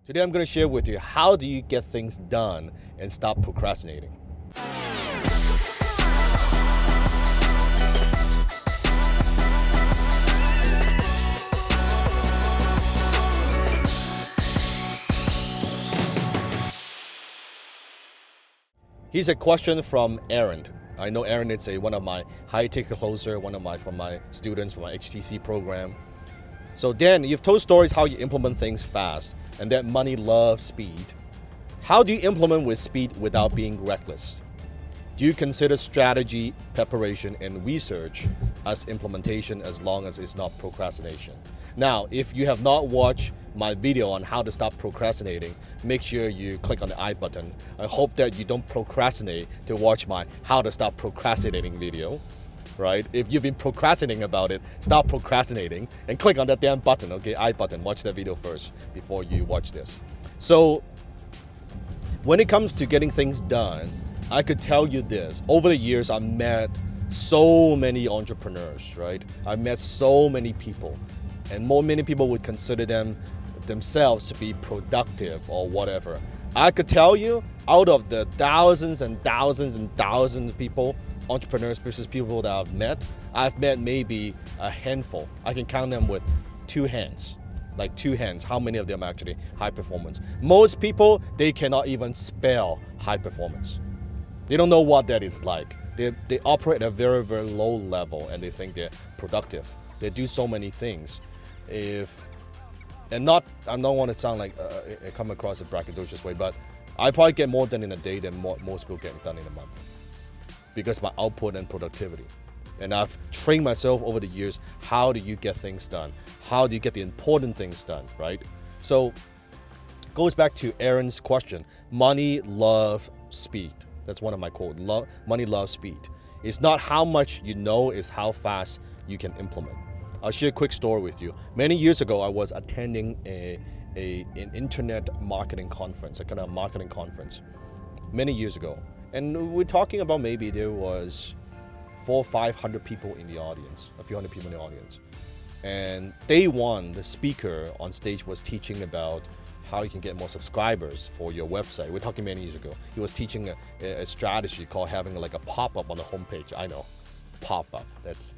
Today I'm going to share with you how do you get things done and stop procrastinating. Here's a question from Aaron. I know Aaron is one of my high ticket closer, from my students from my HTC program. So Dan, you've told stories how you implement things fast and that money loves speed. How do you implement with speed without being reckless? Do you consider strategy, preparation, and research as implementation as long as it's not procrastination? Now, if you have not watched my video on how to stop procrastinating, make sure you click on the I button. I hope that you don't procrastinate to watch my how to stop procrastinating video. Right? If you've been procrastinating about it, stop procrastinating and click on that damn button, okay? I button. Watch that video first before you watch this. So, when it comes to getting things done, I could tell you this. Over the years, I've met so many entrepreneurs, right? I've met so many people, and many people would consider themselves to be productive or whatever. I could tell you, out of the thousands and thousands and thousands of people, entrepreneurs, business people that I've met maybe a handful. I can count them with two hands, how many of them are actually high performance. Most people, they cannot even spell high performance. They don't know what that is like. They operate at a very, very low level and they think they're productive. They do so many things. I don't want to sound like come across a braggadocious way, but I probably get more done in a day than most people get done in a month, because my output and productivity. And I've trained myself over the years, how do you get things done? How do you get the important things done, right? So, goes back to Aaron's question, money loves speed. That's one of my quotes, money loves speed. It's not how much you know, it's how fast you can implement. I'll share a quick story with you. Many years ago, I was attending an internet marketing conference, a kind of marketing conference, many years ago. And we're talking about maybe there was 400 or 500 people in the audience, a few hundred people in the audience. And day one, the speaker on stage was teaching about how you can get more subscribers for your website. We're talking many years ago. He was teaching a strategy called having like a pop-up on the homepage. I know, pop-up, that's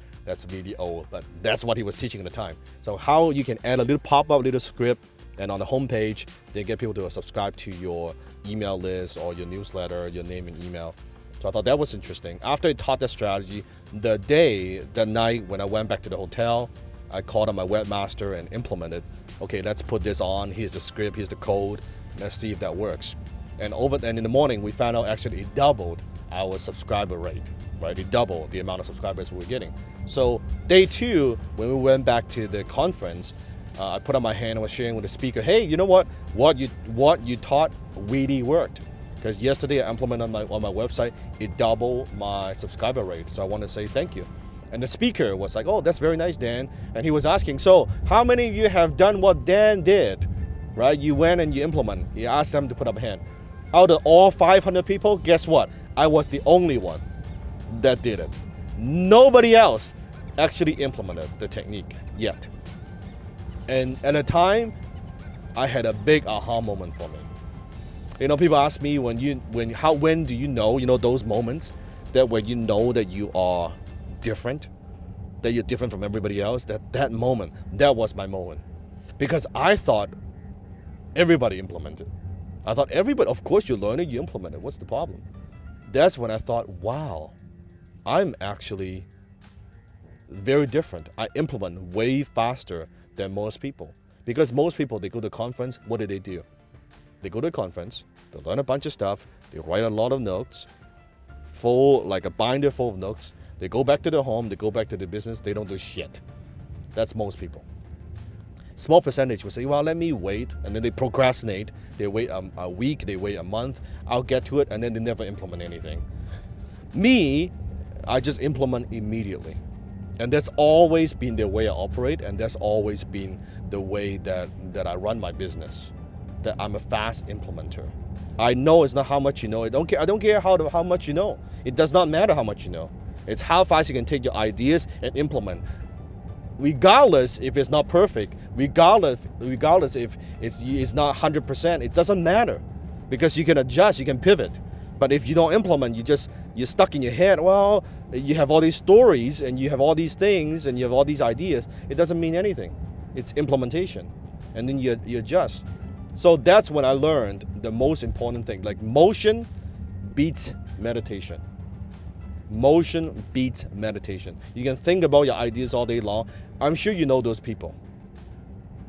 really old, but that's what he was teaching at the time. So how you can add a little pop-up, little script, and on the homepage, they get people to subscribe to your email list or your newsletter, your name and email. So I thought that was interesting. After I taught that strategy, the night when I went back to the hotel, I called on my webmaster and implemented. Okay, let's put this on. Here's the script, here's the code. Let's see if that works. And in the morning, we found out actually it doubled our subscriber rate, right? It doubled the amount of subscribers we were getting. So day two, when we went back to the conference, I put up my hand and was sharing with the speaker, hey, you know what? What you taught really worked. Because yesterday I implemented on my website, it doubled my subscriber rate. So I want to say thank you. And the speaker was like, oh, that's very nice, Dan. And he was asking, so how many of you have done what Dan did? Right? You went and you implement. He asked them to put up a hand. Out of all 500 people, guess what? I was the only one that did it. Nobody else actually implemented the technique yet. And at the time, I had a big aha moment for me. You know, people ask me when do you know, those moments that when you know that you are different, that you're different from everybody else, that moment, that was my moment. Because I thought everybody implemented. I thought everybody, of course you learn it, you implement it, what's the problem? That's when I thought, wow, I'm actually very different. I implement way faster than most people. Because most people, they go to a conference, what do? They go to a conference, they learn a bunch of stuff, they write a lot of notes, like a binder full of notes. They go back to their home, they go back to their business, they don't do shit. That's most people. Small percentage will say, well, let me wait, and then they procrastinate. They wait a week, they wait a month, I'll get to it, and then they never implement anything. Me, I just implement immediately. And that's always been the way I operate, and that's always been the way that I run my business. That I'm a fast implementer. I know it's not how much you know. I don't care how much you know. It does not matter how much you know. It's how fast you can take your ideas and implement. regardless if it's not perfect, regardless if it's not 100%, it doesn't matter, because you can adjust, you can pivot. But if you don't implement, you're stuck in your head. Well, you have all these stories and you have all these things and you have all these ideas. It doesn't mean anything. It's implementation, and then you adjust. So that's when I learned the most important thing. Like, motion beats meditation. Motion beats meditation. You can think about your ideas all day long. I'm sure you know those people.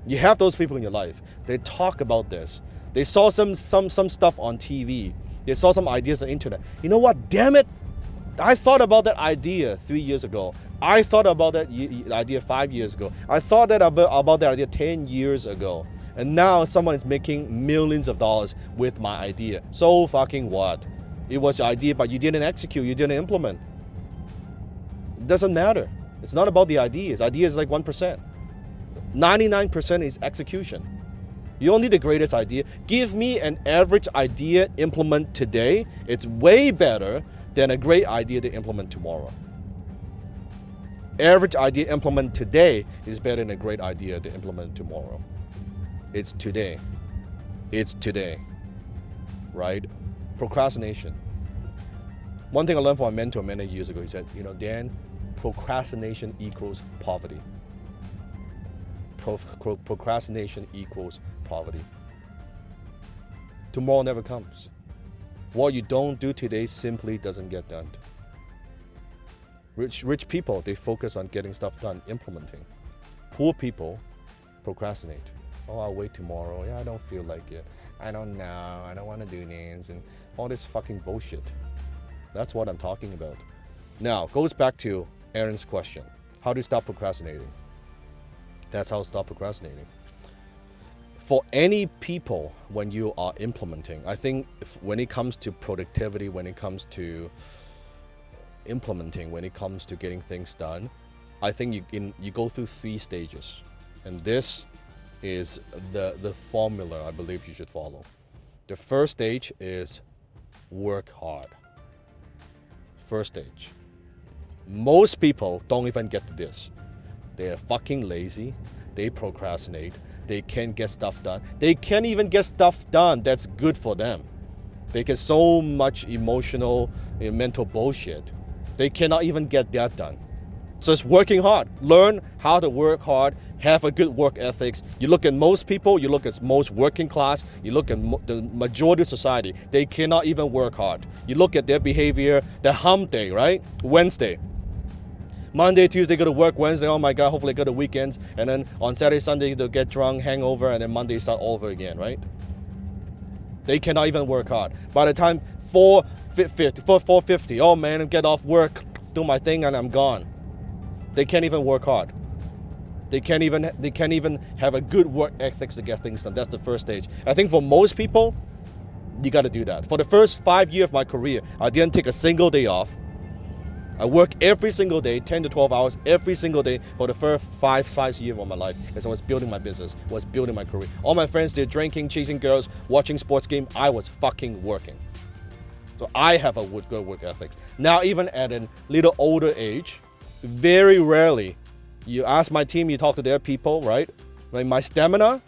You have those people in your life. They talk about this. They saw some stuff on TV. They saw some ideas on the internet. You know what? Damn it! I thought about that idea 3 years ago. I thought about that idea 5 years ago. I thought that about that idea 10 years ago. And now someone is making millions of dollars with my idea. So fucking what? It was your idea, but you didn't execute. You didn't implement. It doesn't matter. It's not about the ideas. Ideas is like 1%. 99% is execution. You don't need the greatest idea. Give me an average idea, implement today. It's way better than a great idea to implement tomorrow. Average idea implement today is better than a great idea to implement tomorrow. It's today. It's today. Right? Procrastination. One thing I learned from my mentor many years ago, he said, Dan, procrastination equals poverty. Procrastination equals poverty. Tomorrow never comes. What you don't do today simply doesn't get done. Rich people, they focus on getting stuff done, implementing. Poor people procrastinate. Oh, I'll wait tomorrow. Yeah, I don't feel like it. I don't know. I don't want to do this and all this fucking bullshit. That's what I'm talking about. Now, goes back to Aaron's question. How do you stop procrastinating? That's how to stop procrastinating. For any people, when you are implementing, I think when it comes to productivity, when it comes to implementing, when it comes to getting things done, I think you go through 3 stages. And this is the formula I believe you should follow. The first stage is work hard. First stage. Most people don't even get to this. They're fucking lazy. They procrastinate. They can't get stuff done. They can't even get stuff done that's good for them. They get so much emotional and mental bullshit. They cannot even get that done. So it's working hard. Learn how to work hard. Have a good work ethics. You look at most people, you look at most working class, you look at the majority of society, they cannot even work hard. You look at their behavior, their hump day, right? Wednesday. Monday, Tuesday, go to work. Wednesday, oh my God, hopefully go to weekends. And then on Saturday, Sunday, they'll get drunk, hangover, and then Monday start all over again, right? They cannot even work hard. By the time 4:50, oh man, I get off work, do my thing, and I'm gone. They can't even work hard. They can't even have a good work ethics to get things done. That's the first stage. I think for most people, you got to do that. For the first 5 years of my career, I didn't take a single day off. I work every single day, 10 to 12 hours every single day for the first five years of my life, as I was building my business, was building my career. All my friends, they're drinking, chasing girls, watching sports games. I was fucking working. So I have a good work ethics. Now, even at a little older age, very rarely, you ask my team, you talk to their people, right? Like my stamina,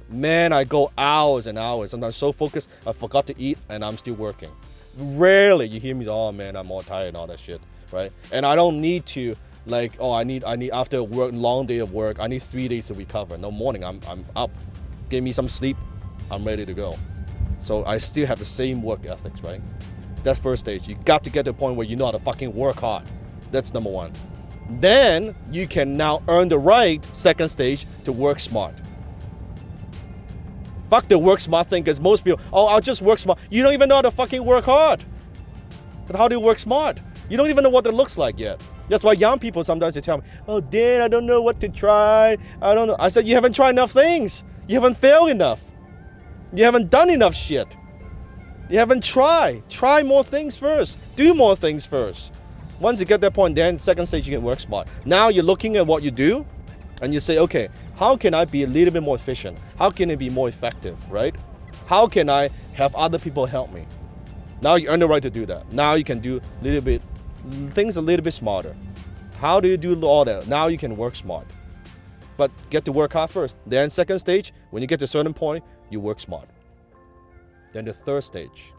man, I go hours and hours. Sometimes so focused, I forgot to eat and I'm still working. Rarely you hear me, oh man, I'm all tired and all that shit, right? And I don't need to like, oh, I need after work, long day of work, I need 3 days to recover. No, morning, I'm up. Give me some sleep, I'm ready to go. So I still have the same work ethics, right? That's first stage. You got to get to the point where you know how to fucking work hard. That's number one. Then you can now earn the right, second stage, to work smart. Fuck the work smart thing, because most people, oh, I'll just work smart. You don't even know how to fucking work hard. But how do you work smart? You don't even know what it looks like yet. That's why young people sometimes they tell me, oh, Dan, I don't know what to try. I don't know. I said, you haven't tried enough things. You haven't failed enough. You haven't done enough shit. You haven't tried. Try more things first. Do more things first. Once you get that point, then second stage, you can work smart. Now you're looking at what you do, and you say, okay, how can I be a little bit more efficient? How can it be more effective, right? How can I have other people help me? Now you earn the right to do that. Now you can do things a little bit smarter. How do you do all that? Now you can work smart. But get to work hard first. Then second stage, when you get to a certain point, you work smart. Then the third stage.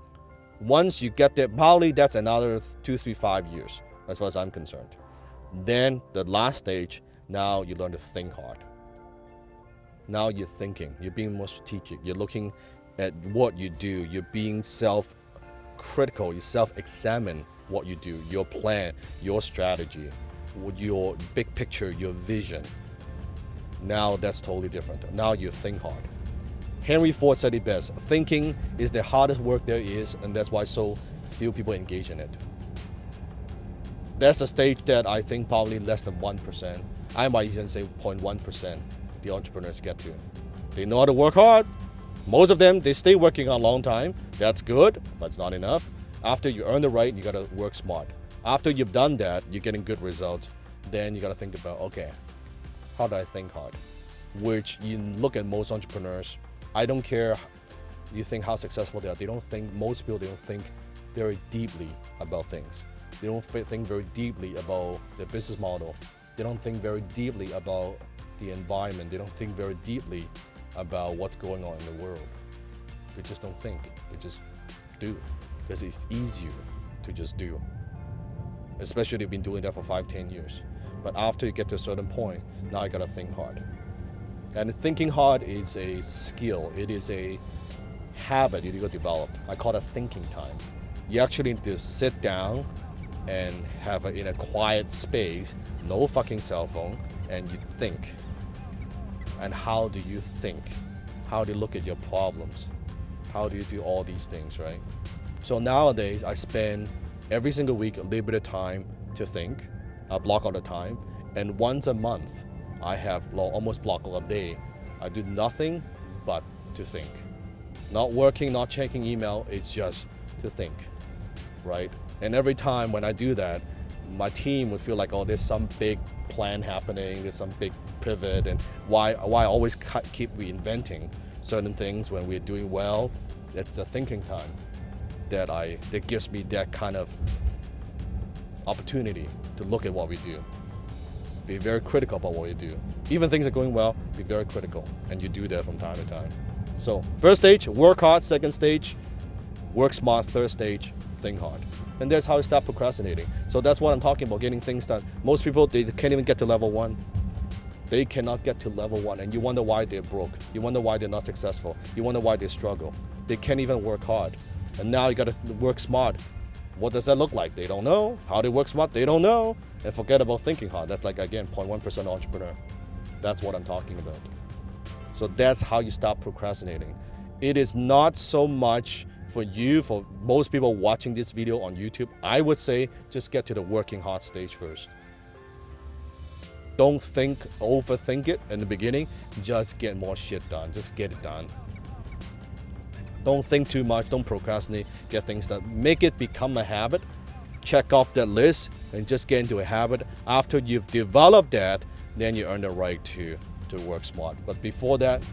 Once you get there, probably that's another 2, 3, 5 years, as far as I'm concerned. Then the last stage, now you learn to think hard. Now you're thinking, you're being more strategic, you're looking at what you do, you're being self-critical, you self-examine what you do, your plan, your strategy, your big picture, your vision. Now that's totally different. Now you think hard. Henry Ford said it best, thinking is the hardest work there is, and that's why so few people engage in it. That's a stage that I think probably less than 1%. I might even say 0.1% the entrepreneurs get to. They know how to work hard. Most of them, they stay working a long time. That's good, but it's not enough. After you earn the right, you gotta work smart. After you've done that, you're getting good results. Then you gotta think about, okay, how do I think hard? Which you look at most entrepreneurs, I don't care you think how successful they are. Most people, they don't think very deeply about things. They don't think very deeply about their business model. They don't think very deeply about the environment. They don't think very deeply about what's going on in the world. They just don't think. They just do. Because it's easier to just do. Especially if you've been doing that for 5, 10 years. But after you get to a certain point, now you gotta think hard. And thinking hard is a skill. It is a habit you gotta develop. I call it thinking time. You actually need to sit down and have in a quiet space, no fucking cell phone, and you think. And how do you think? How do you look at your problems? How do you do all these things, right? So nowadays, I spend every single week a little bit of time to think. I block all the time. And once a month, I have almost block all day. I do nothing but to think. Not working, not checking email, it's just to think, right? And every time when I do that, my team would feel like, oh, there's some big plan happening, there's some big pivot, and why always keep reinventing certain things when we're doing well. It's the thinking time that gives me that kind of opportunity to look at what we do. Be very critical about what you do. Even things are going well, be very critical, and you do that from time to time. So first stage, work hard. Second stage, work smart. Third stage, think hard. And that's how you stop procrastinating. So that's what I'm talking about, getting things done. Most people, they can't even get to level 1. They cannot get to level 1, and you wonder why they're broke. You wonder why they're not successful. You wonder why they struggle. They can't even work hard. And now you gotta work smart. What does that look like? They don't know. How they work smart? They don't know. And forget about thinking hard. That's like, again, 0.1% entrepreneur. That's what I'm talking about. So that's how you stop procrastinating. It is not so much for most people watching this video on YouTube. I would say just get to the working hard stage first. Don't overthink it in the beginning. Just get more shit done. Just get it done. Don't think too much. Don't procrastinate. Get things done. Make it become a habit. Check off that list and just get into a habit. After you've developed that, then you earn the right to work smart. But before that,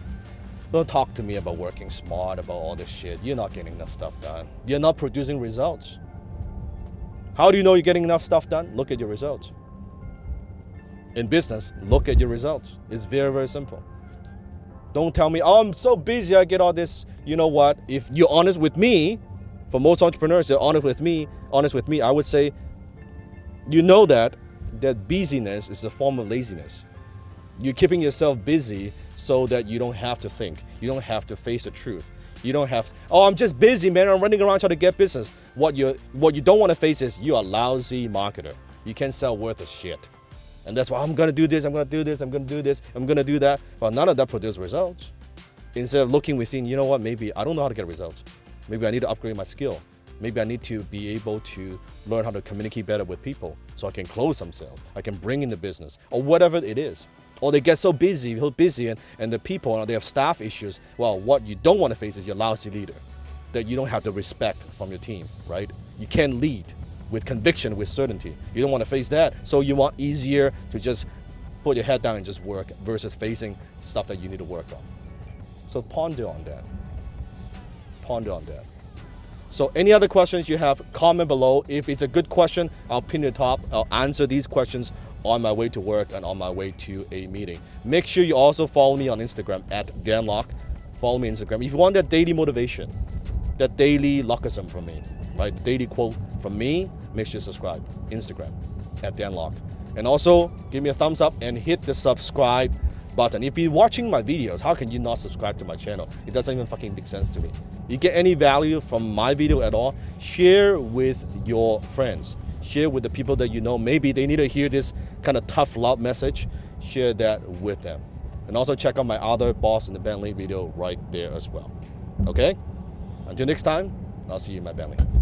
don't talk to me about working smart, about all this shit. You're not getting enough stuff done. You're not producing results. How do you know you're getting enough stuff done? Look at your results. In business, look at your results. It's very, very simple. Don't tell me, oh, I'm so busy, I get all this. You know what? If you're honest with me, for most entrepreneurs, they're honest with me, I would say, you know that busyness is a form of laziness. You're keeping yourself busy so that you don't have to think. You don't have to face the truth. You don't have to, oh, I'm just busy, man. I'm running around trying to get business. What you don't want to face is you're a lousy marketer. You can't sell worth of shit. And that's why I'm going to do this, I'm going to do this, I'm going to do this, I'm going to do that. Well, none of that produces results. Instead of looking within, you know what, maybe I don't know how to get results. Maybe I need to upgrade my skill. Maybe I need to be able to learn how to communicate better with people so I can close some sales. I can bring in the business or whatever it is. Or they get so busy and the people, they have staff issues. Well, what you don't want to face is your lousy leader, that you don't have the respect from your team, right? You can't lead with conviction, with certainty. You don't want to face that. So you want easier to just put your head down and just work versus facing stuff that you need to work on. So ponder on that. Ponder on that. So any other questions you have, comment below. If it's a good question, I'll pin it top. I'll answer these questions on my way to work and on my way to a meeting. Make sure you also follow me on Instagram at DanLock. Follow me on Instagram. If you want that daily motivation, that daily lockism from me, right? The daily quote from me, make sure you subscribe. Instagram at DanLock. And also, give me a thumbs up and hit the subscribe button. If you're watching my videos, how can you not subscribe to my channel? It doesn't even fucking make sense to me. You get any value from my video at all, share with your friends. Share with the people that you know. Maybe they need to hear this kind of tough love message. Share that with them. And also check out my other Boss in the Bentley video right there as well. Okay? Until next time, I'll see you in my Bentley.